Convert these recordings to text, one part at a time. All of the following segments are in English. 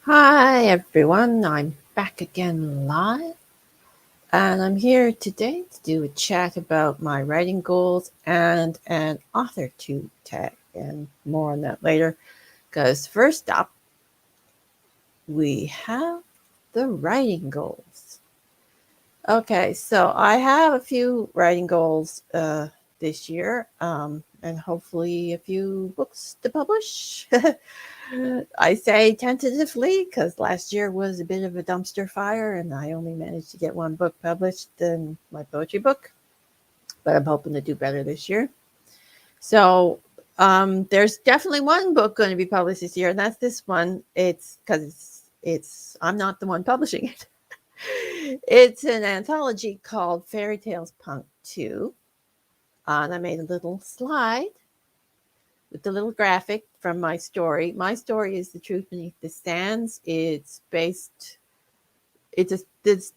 Hi everyone, I'm back again live, and I'm here today to do a chat about my writing goals and an AuthorTube tag, and more on that later. Because first up, we have the writing goals. Okay, so I have a few writing goals this year, and hopefully a few books to publish. I say tentatively because last year was a bit of a dumpster fire and I only managed to get one book published in my poetry book, but I'm hoping to do better this year. So there's definitely one book going to be published this year, and that's this one. It's because it's I'm not the one publishing it. It's an anthology called Fairy Tales Punk 2. And I made a little slide with the little graphic from my story. My story is The Truth Beneath the Sands. The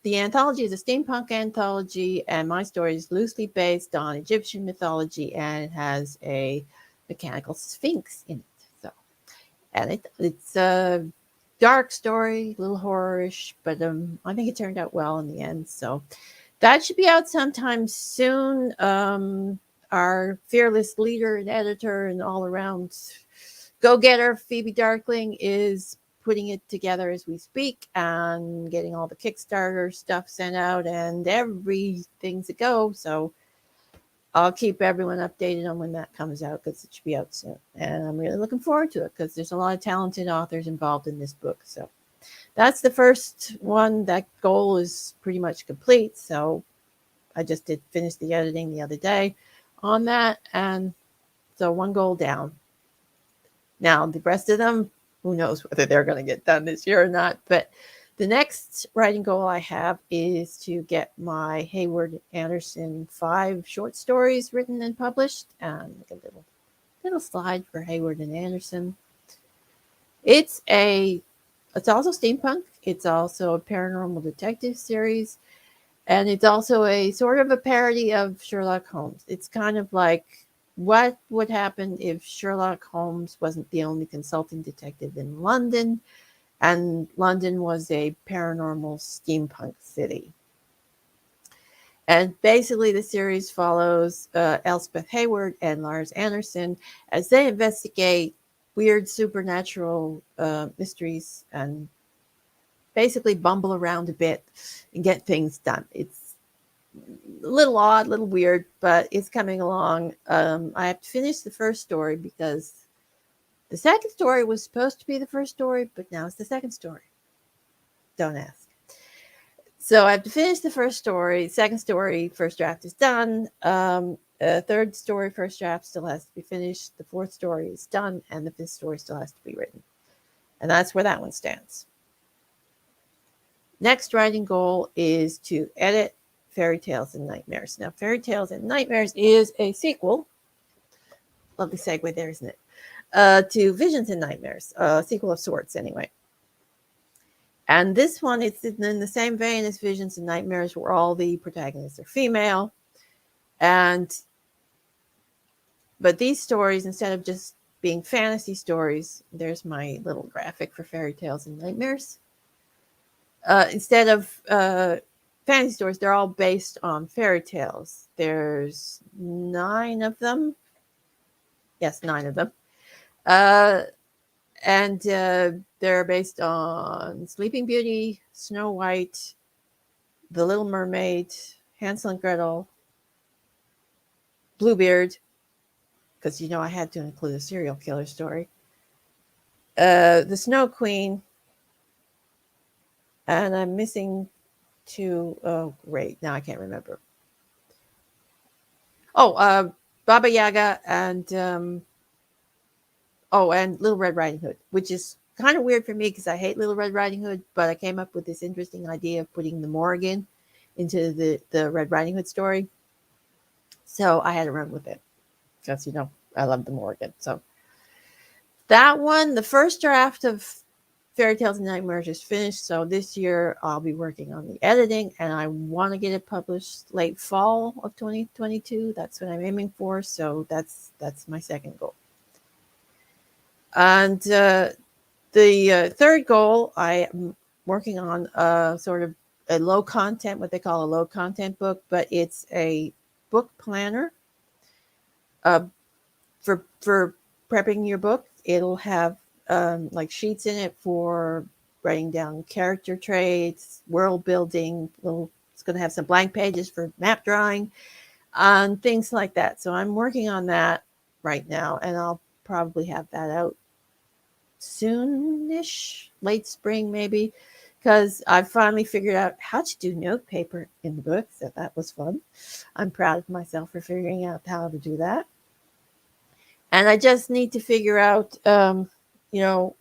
anthology is a steampunk anthology, and my story is loosely based on Egyptian mythology, and it has a mechanical sphinx in it. So, and it's a dark story, a little horrorish, but I think it turned out well in the end. So that should be out sometime soon. Our fearless leader and editor and all around go-getter, Phoebe Darkling, is putting it together as we speak and getting all the Kickstarter stuff sent out and everything's a go. So I'll keep everyone updated on when that comes out because it should be out soon. And I'm really looking forward to it because there's a lot of talented authors involved in this book. So that's the first one. That goal is pretty much complete. So I just did finish the editing the other day on that. And so one goal down. Now, the rest of them, who knows whether they're going to get done this year or not. But the next writing goal I have is to get my Hayward Anderson 5 short stories written and published. And like a little slide for Hayward and Anderson. It's also steampunk. It's also a paranormal detective series. And it's also a sort of a parody of Sherlock Holmes. It's kind of like what would happen if Sherlock Holmes wasn't the only consulting detective in London, and London was a paranormal steampunk city. And basically, the series follows Elspeth Hayward and Lars Anderson as they investigate weird supernatural mysteries and basically bumble around a bit and get things done. It's a little odd, a little weird, but it's coming along. I have to finish the first story because the second story was supposed to be the first story, but now it's the second story. Don't ask. So I have to finish the first story. Second story, first draft is done. Third story, first draft still has to be finished. The fourth story is done, and the fifth story still has to be written. And that's where that one stands. Next writing goal is to edit Fairy Tales and Nightmares. Now, Fairy Tales and Nightmares is a sequel. Lovely segue there, isn't it? To Visions and Nightmares, a sequel of sorts, anyway. And this one, it's in the same vein as Visions and Nightmares, where all the protagonists are female. But these stories, instead of just being fantasy stories, there's my little graphic for Fairy Tales and Nightmares. Instead of fantasy stories, they're all based on fairy tales. There's 9 of them. Yes, 9 of them. And they're based on Sleeping Beauty, Snow White, The Little Mermaid, Hansel and Gretel, Bluebeard, because I had to include a serial killer story, The Snow Queen, and I'm missing 2. Oh, great. Now I can't remember. Oh, Baba Yaga and and Little Red Riding Hood, which is kind of weird for me because I hate Little Red Riding Hood, but I came up with this interesting idea of putting the Morrigan into the Red Riding Hood story. So I had to run with it because, I love the Morrigan. So that one, the first draft of Fairy Tales and Nightmares is finished. So this year I'll be working on the editing, and I want to get it published late fall of 2022. That's what I'm aiming for. So that's my second goal. And The third goal, I am working on sort of a low content, what they call a low content book, but it's a book planner uh, for prepping your book. It'll have like sheets in it for writing down character traits, world building. It's going to have some blank pages for map drawing and things like that. So I'm working on that right now, and I'll probably have that out soonish, late spring maybe, because I finally figured out how to do notepaper in the book. So that was fun. I'm proud of myself for figuring out how to do that. And I just need to figure out, you know,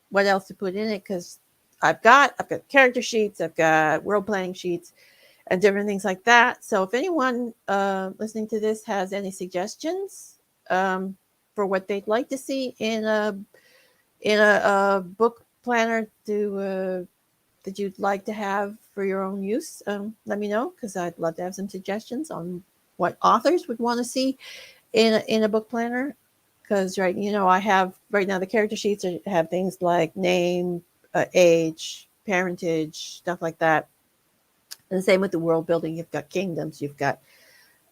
what else to put in it, because I've got character sheets, I've got world planning sheets, and different things like that. So if anyone listening to this has any suggestions for what they'd like to see in a book planner that you'd like to have for your own use, let me know, because I'd love to have some suggestions on what authors would want to see in a book planner. Because I have right now the character sheets have things like name, age, parentage, stuff like that. And the same with the world building. You've got kingdoms, you've got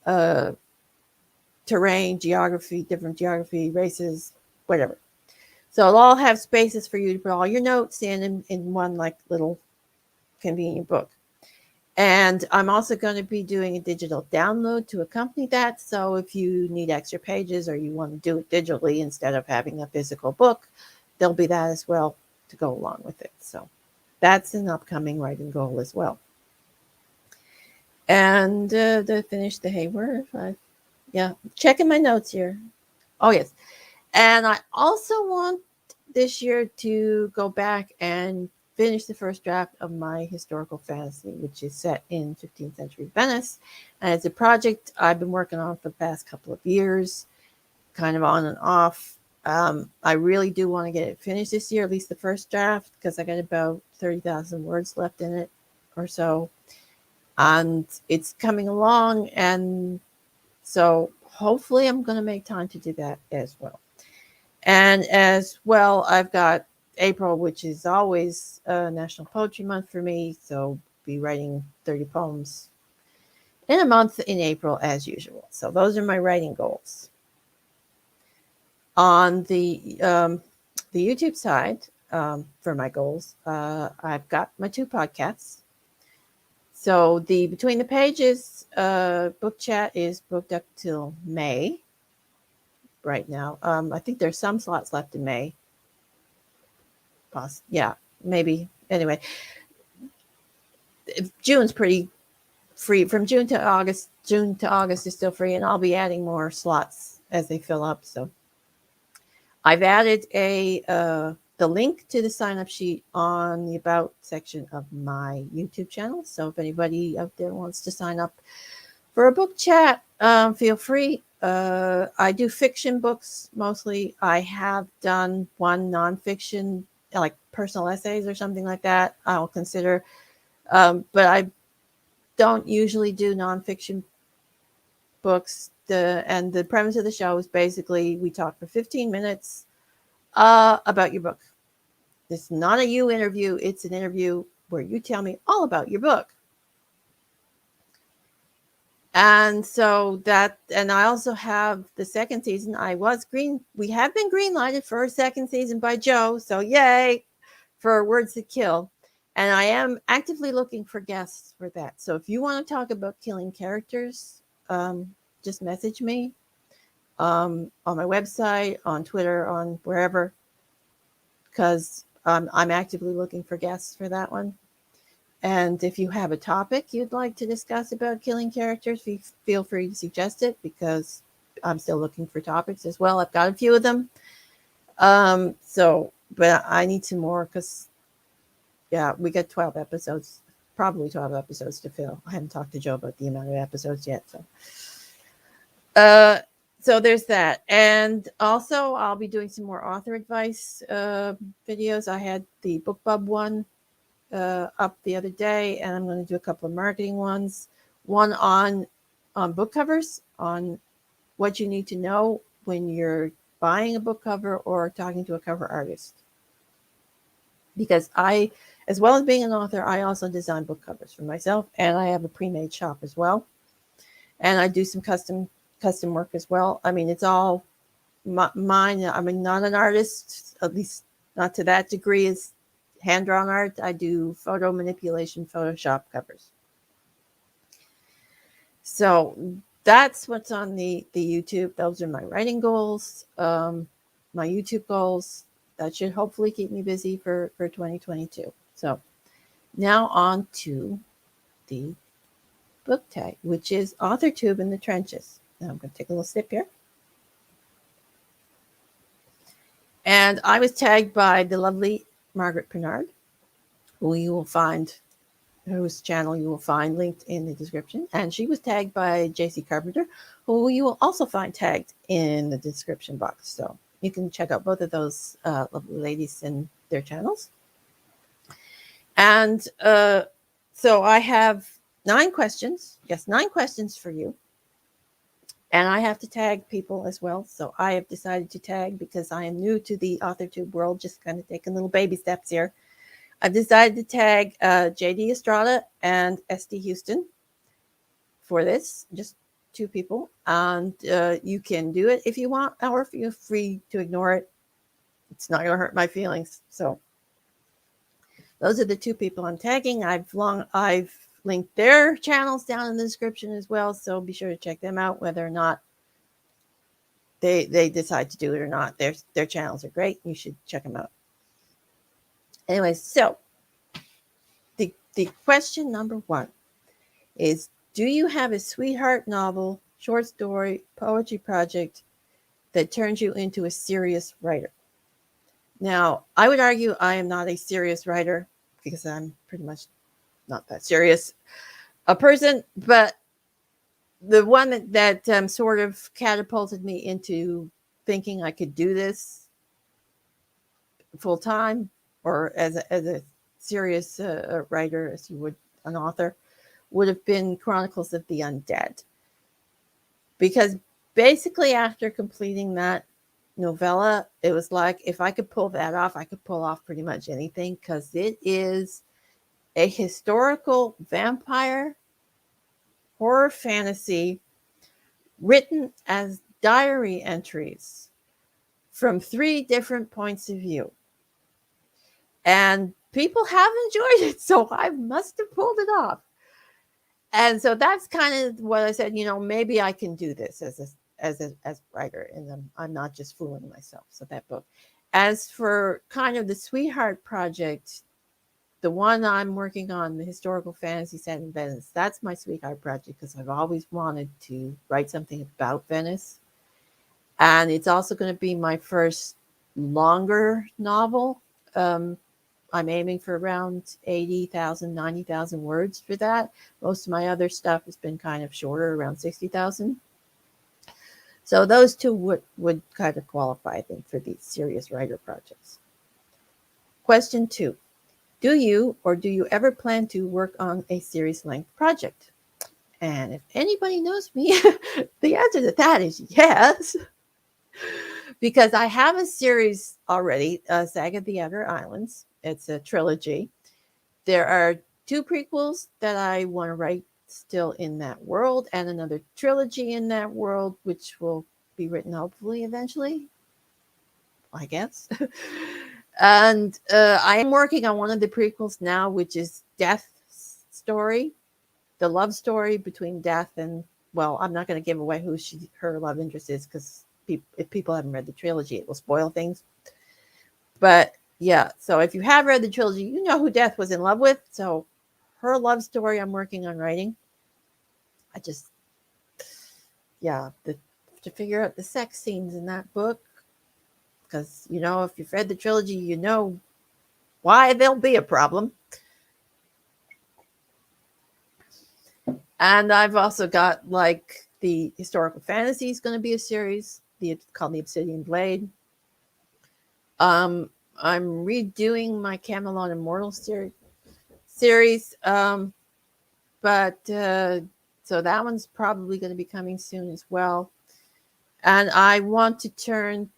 uh, terrain, geography, different geography, races, whatever. So it'll all have spaces for you to put all your notes in one like little convenient book. And I'm also going to be doing a digital download to accompany that. So if you need extra pages or you want to do it digitally instead of having a physical book, there'll be that as well to go along with it. So that's an upcoming writing goal as well. And to finish the Hayward, checking my notes here. Oh, yes. And I also want this year to go back and finish the first draft of my historical fantasy, which is set in 15th century Venice. And it's a project I've been working on for the past couple of years, kind of on and off. I really do want to get it finished this year, at least the first draft, because I got about 30,000 words left in it or so. And it's coming along. And so hopefully I'm going to make time to do that as well. And as well, I've got April, which is always National Poetry Month for me. So be writing 30 poems in a month in April as usual. So those are my writing goals. On the YouTube side, for my goals, I've got my 2 podcasts. So the Between the Pages book chat is booked up till May right now. I think there's some slots left in May. Yeah, maybe. Anyway, June's pretty free. From June to August is still free, and I'll be adding more slots as they fill up. So I've added the link to the sign up sheet on the About section of my YouTube channel. So if anybody out there wants to sign up for a book chat, feel free. I do fiction books mostly. I have done one nonfiction, like personal essays or something like that, I'll consider. But I don't usually do nonfiction books. And the premise of the show is basically we talk for 15 minutes about your book. It's not a you interview. It's an interview where you tell me all about your book. And so and I also have the second season. We have been green-lighted for a second season by Joe. So yay for Words That Kill. And I am actively looking for guests for that. So if you want to talk about killing characters, just message me on my website, on Twitter, on wherever, because I'm actively looking for guests for that one. And if you have a topic you'd like to discuss about killing characters, feel free to suggest it, because I'm still looking for topics as well. I've got a few of them. But I need some more, because, yeah, we got 12 episodes, probably 12 episodes to fill. I haven't talked to Joe about the amount of episodes yet. So there's that. And also I'll be doing some more author advice videos. I had the BookBub one up the other day, and I'm going to do a couple of marketing ones. One on book covers, on what you need to know when you're buying a book cover or talking to a cover artist. because I, as well as being an author, I also design book covers for myself, and I have a pre-made shop as well, and I do some custom work as well. I mean, it's all mine. I'm not an artist, at least not to that degree as hand-drawn art. I do photo manipulation, Photoshop covers. So that's what's on the YouTube. Those are my writing goals, my YouTube goals. That should hopefully keep me busy for 2022. So now on to the book tag, which is AuthorTube in the Trenches. Now I'm going to take a little sip here. And I was tagged by the lovely Margaret Pinard, who you will find, whose channel you will find linked in the description. And she was tagged by JC Carpenter, who you will also find tagged in the description box. So you can check out both of those lovely ladies and their channels. And so I have 9 questions. Yes, 9 questions for you. And I have to tag people as well. So I have decided to tag because I am new to the AuthorTube world, just kind of taking little baby steps here. I've decided to tag JD Estrada and SD Houston for this, just 2 people. And you can do it if you want, or if you're free to ignore it. It's not going to hurt my feelings. So those are the 2 people I'm tagging. I've linked their channels down in the description as well. So be sure to check them out, whether or not they decide to do it or not. Their channels are great. You should check them out. Anyway, so the question number 1 is, do you have a sweetheart novel, short story, poetry project that turns you into a serious writer? Now, I would argue I am not a serious writer because I'm pretty much not that serious a person, but the one that sort of catapulted me into thinking I could do this full time, or as a serious writer, as you would an author, would have been Chronicles of the Undead. Because basically after completing that novella, it was like, if I could pull that off, I could pull off pretty much anything, because it is a historical vampire horror fantasy written as diary entries from 3 different points of view. And people have enjoyed it, so I must have pulled it off. And so that's kind of what I said, maybe I can do this as a writer, and I'm not just fooling myself. So that book. As for kind of the sweetheart project, the one I'm working on, the historical fantasy set in Venice, that's my sweetheart project because I've always wanted to write something about Venice. And it's also going to be my first longer novel. I'm aiming for around 80,000, 90,000 words for that. Most of my other stuff has been kind of shorter, around 60,000. So those 2 would kind of qualify, I think, for these serious writer projects. Question 2. Do you ever plan to work on a series length project? And if anybody knows me, the answer to that is yes. Because I have a series already, Saga of the Outer Islands. It's a trilogy. There are 2 prequels that I want to write still in that world, and another trilogy in that world, which will be written hopefully eventually, I guess. And I am working on one of the prequels now, which is Death's story, the love story between Death and, well, I'm not going to give away who her love interest is, because if people haven't read the trilogy, it will spoil things. But yeah, so if you have read the trilogy, you know who Death was in love with. So her love story I'm working on writing. To figure out the sex scenes in that book, because, if you've read the trilogy, you know why there'll be a problem. And I've also got, like, the historical fantasy is going to be a series called The Obsidian Blade. I'm redoing my Camelot Immortal series. But so that one's probably going to be coming soon as well. And I want to turn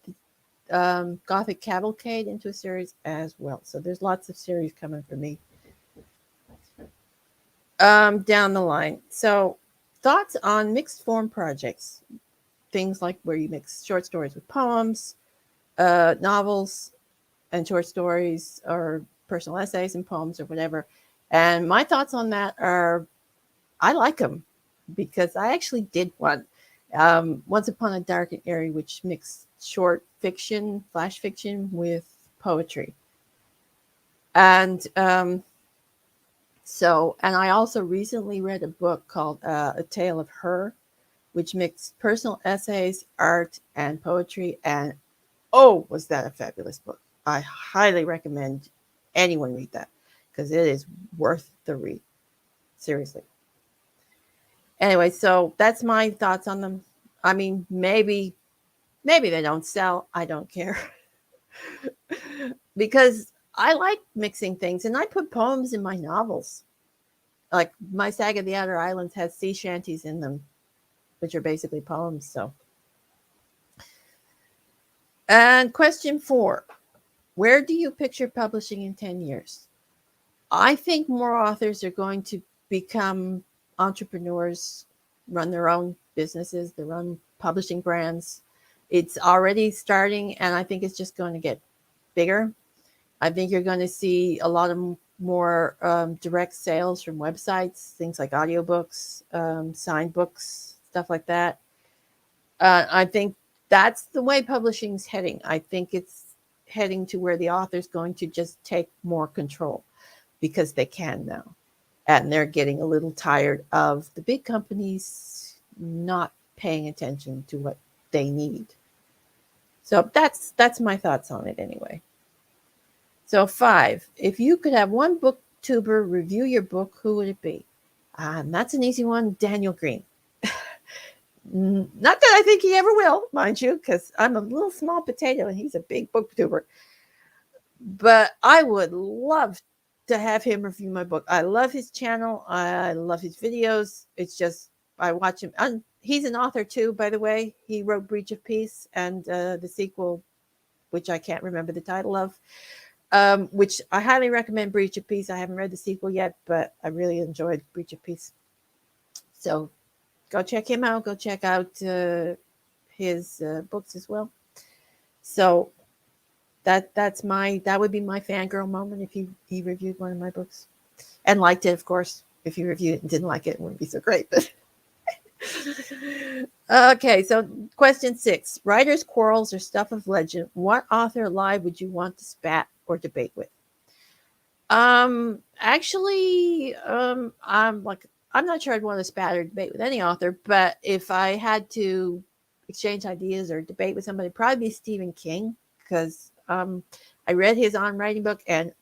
Gothic Cavalcade into a series as well. So there's lots of series coming for me down the line. So thoughts on mixed form projects, things like where you mix short stories with poems, novels and short stories, or personal essays and poems or whatever. And my thoughts on that are, I like them because I actually did one Once Upon a Dark and Airy, which mixed short fiction, flash fiction with poetry. And and I also recently read a book called A Tale of Her, which mixed personal essays, art, and poetry. And oh, was that a fabulous book! I highly recommend anyone read that because it is worth the read. Seriously. Anyway, so that's my thoughts on them. I mean, maybe they don't sell. I don't care. Because I like mixing things, and I put poems in my novels. Like my Saga of the Outer Islands has sea shanties in them, which are basically poems. So, and question 4, where do you picture publishing in 10 years? I think more authors are going to become entrepreneurs, run their own businesses, their own publishing brands. It's already starting, and I think it's just going to get bigger. I think you're going to see a lot of more direct sales from websites, things like audiobooks, signed books, stuff like that. I think that's the way publishing's heading. I think it's heading to where the author's going to just take more control because they can now. And they're getting a little tired of the big companies not paying attention to what they need. So that's my thoughts on it anyway. So 5, if you could have one booktuber review your book, who would it be? And that's an easy one, Daniel Green. Not that I think he ever will, mind you, because I'm a little small potato and he's a big booktuber. But I would love to have him review my book. I love his channel. I love his videos. It's just, I watch him. He's an author too, by the way. He wrote Breach of Peace and the sequel, which I can't remember the title of, which I highly recommend Breach of Peace. I haven't read the sequel yet, but I really enjoyed Breach of Peace. So go check him out. Go check out his books as well. So that would be my fangirl moment if he reviewed one of my books and liked it. Of course, if he reviewed it and didn't like it, it wouldn't be so great. But okay, so question 6: writers' quarrels or stuff of legend. What author alive would you want to spat or debate with? Actually, I'm not sure I'd want to spat or debate with any author, but if I had to exchange ideas or debate with somebody, it'd probably be Stephen King, because I read his On Writing book, and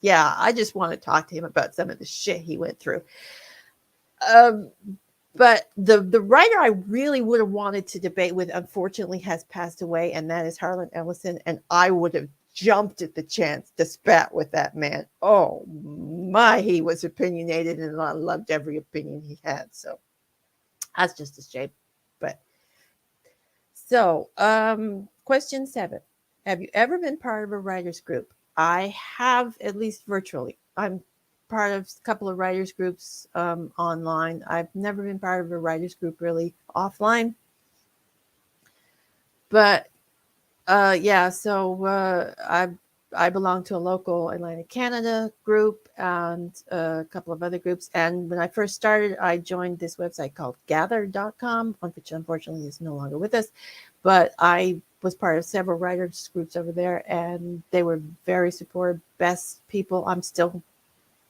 yeah, I just want to talk to him about some of the shit he went through. But the writer I really would have wanted to debate with, unfortunately, has passed away, and that is Harlan Ellison, and I would have jumped at the chance to spat with that man. Oh my, he was opinionated, and I loved every opinion he had. So that's just a shame. But so, question 7: have you ever been part of a writers group? I have, at least virtually. I'm part of a couple of writers groups online. I've never been part of a writers group really offline. But yeah, so I belong to a local Atlantic Canada group and a couple of other groups. And when I first started, I joined this website called gather.com, which unfortunately is no longer with us. But I was part of several writers groups over there, and they were very supportive, best people. I'm still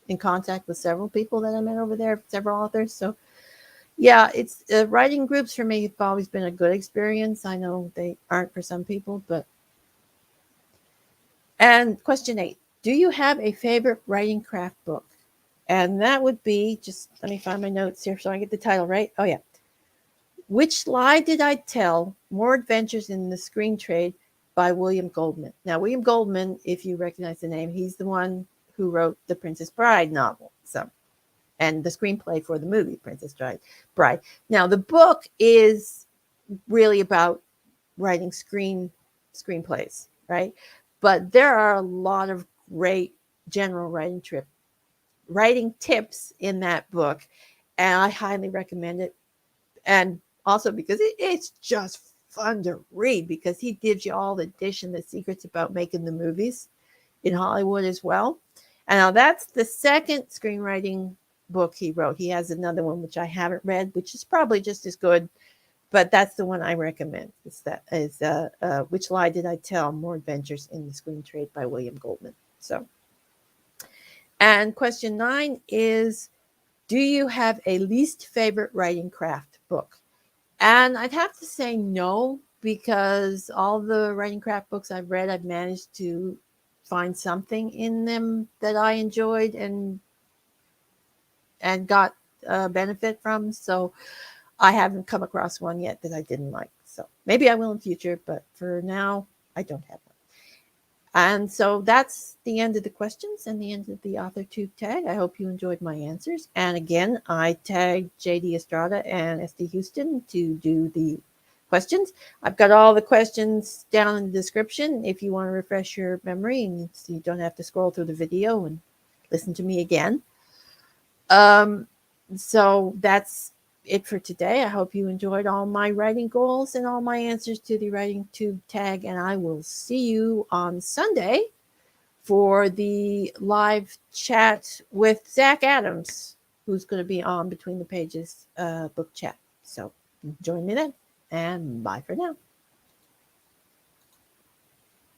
in contact with several people that I met over there, several authors. So yeah, it's writing groups for me have always been a good experience. I know they aren't for some people, but. And question 8: do you have a favorite writing craft book? And that would be, just let me find my notes here so I get the title right. Oh yeah. Which Lie Did I Tell? More Adventures in the Screen Trade by William Goldman. Now, William Goldman, if you recognize the name, he's the one who wrote the Princess Bride novel. So, and the screenplay for the movie Princess Bride. Now, the book is really about writing screenplays screenplays, right? But there are a lot of great general writing tips in that book, and I highly recommend it. And also because it's just fun to read, because he gives you all the dish and the secrets about making the movies in Hollywood as well. And now that's the second screenwriting book he wrote. He has another one which I haven't read, which is probably just as good, but that's the one I recommend. Which Lie Did I Tell? More Adventures in the Screen Trade by William Goldman. So, and question 9 is, do you have a least favorite writing craft book? And I'd have to say no, because all the writing craft books I've read, I've managed to find something in them that I enjoyed and got benefit from. So I haven't come across one yet that I didn't like. So maybe I will in future, but for now, I don't have one. And so that's the end of the questions and the end of the AuthorTube tag. I hope you enjoyed my answers. And again, I tagged JD Estrada and SD Houston to do the questions. I've got all the questions down in the description if you want to refresh your memory and so you don't have to scroll through the video and listen to me again. So that's it for today. I hope you enjoyed all my writing goals and all my answers to the writing tube tag, and I will see you on Sunday for the live chat with Zach Adams, who's going to be on Between the Pages book chat. So join me then, and bye for now.